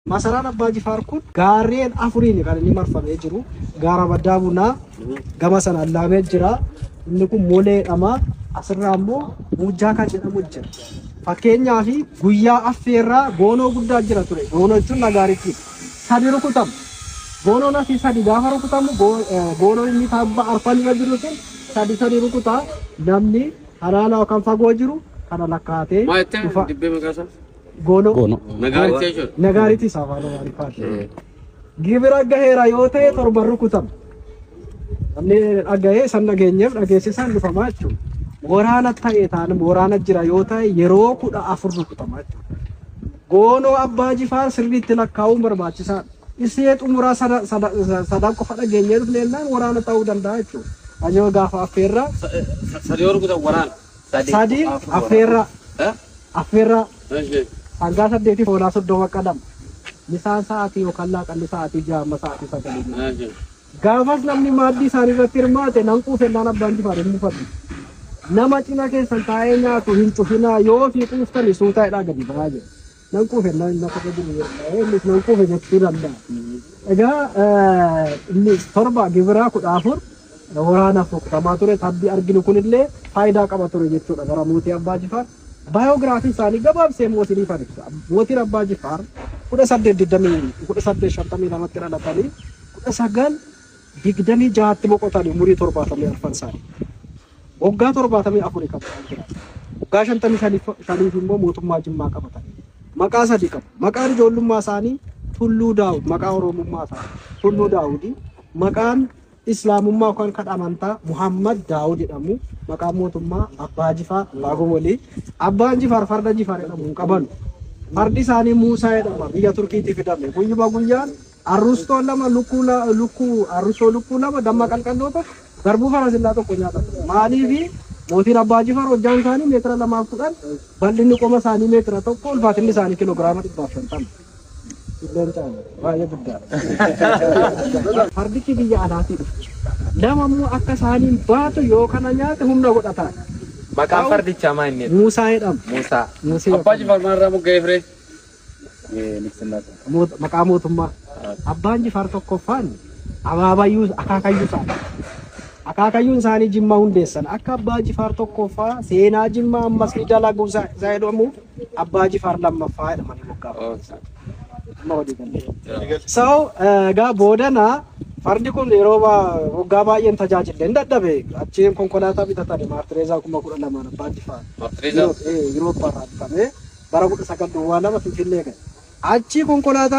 Masaraan Abbaa Jifaar kun gaarreen afuriin kan inni marfamee jiru. Gaara Baddaa Bunaa gama sana allaamee jira. Inni kun moleedhama. Asirraa immoo Muujjaa kan jedhamu jira. Fakkeenyaaf guyyaa affeerraa goonoo guddaa jira ture. Goonoo jechuun nagaaritti. Sadi rukutamu. Goonoon asii sadi gaafa rukutamu goonoon inni tabba arfan irra jiru sun sadi rukutaa namni halaala yookaan fagoo jiru kana lakkaatee dhufa. Dibbee maqaasaa? Goono. Nagaaritti jechuudha. Nagaaritti afaan Amaariffaan. Gibira gaheera yoo ta'e torban rukutama. Namni dhagahee san dhageenyeef dhageessisaan dhufamaa jechuudha. Waraana ta'e taanaan waraana jira yoo ta'e yeroo 14 rukutamaa jechuudha. Goonoo Abbaa Jifaar sirriitti lakkaa'uun barbaachisaadha. Isee xumuraa sadan qofa dhageenyee dhufneenaan waraana ta'uu danda'a jechuudha. Anyoo gaafa affeerraa. Sadi yoo rukutan waraana. Sadi affeerraa. Hanga 8 foolaa 30 qadam. Misaan sa'aatii yookaan laaqanni sa'aatii 6 sa'aatii 9. Gaafas namni maaddii isaanii irratti hirmaate nan quufennaan Abbaan Jifaar hin mufatu. Nama cina keessan taa'ee nyaatu hin cufinaa yoo fi quuftani suutaadhaa gadi ba'aa jira. Nan quufennaan inni akka jiru innis nan quufe jechuu danda'a. Egaa inni torba gibiraa 14 waraanaaf rukutamaa ture tabbi arginu kunillee faayidaa qaba ture jechuudha gara mootii Abbaa Jifaar. Baayogiraafii isaanii gabaabsee mootii ibsa. Mootiin Abbaa Jifaar 1852 lamatti dhalatanii 1926tti boqotanii umurii 74 isaanii. Waggaa 74 qabatanii. Waggaa 55 immoo mootummaa Jimmaa qabatanii. Maqaa sadii qabu. Maqaan ijoollummaa isaanii Tulluu Daawud, maqaa Oromummaa isaanii Tulluu Daawudi. Maqaan Islaamummaa yookaan kan amantaa Muhammad Daawud jedhamu. Maqaan mootummaa Abbaa Jifaar Baagomolii. Abbaan Jifaar farda Jifaar jedhamu qaban. Fardi isaanii Muusaa jedhama biyya Turkiitii fidame. Guyyuma guyyaan arrustoo lama lukkuu lama damma qalqalloota garbuu farasillaa tokko nyaata. Maaliif mootiin Abbaa Jifaar hojjaan isaanii meetira 210 bal'inni qoma isaanii meetira 1 ulfaatinni isaanii kiloogiraama 150. Illeen caala baay'ee guddaadha. Fardichi biyya alaatii dhufu. Nama immoo akka isaaniin baatu yoo kana nyaate humna godhata. Maqaan fardichaa maal inni? Muusaa jedhama. Muusaa. Abbaa Jifaar maalirraa mogga'ee firee? Maqaa mootummaa. Abbaan Jifaar tokkoffaan abaabayyuu akaakayyuu isaanii. Akaakayyuun isaanii Jimmaa hundeessan. Akka Abbaa Jifaar tokkoffaa seenaa Jimmaa ammas ni dalaguu isaa jedhamu Abbaa Jifaar lammaffaa jedhamanii moggaafamu. So, egaa boodana fardi kun yeroo waggaa baay'een tajaajille hin dadhabe achiin konkolaataa bitatanii Maartireezaa 12,000 Abbaan Jifaar. Maartireezaa? Yurooppaa irraa bitame bara 1902 Finfinnee gahe. Achii konkolaataa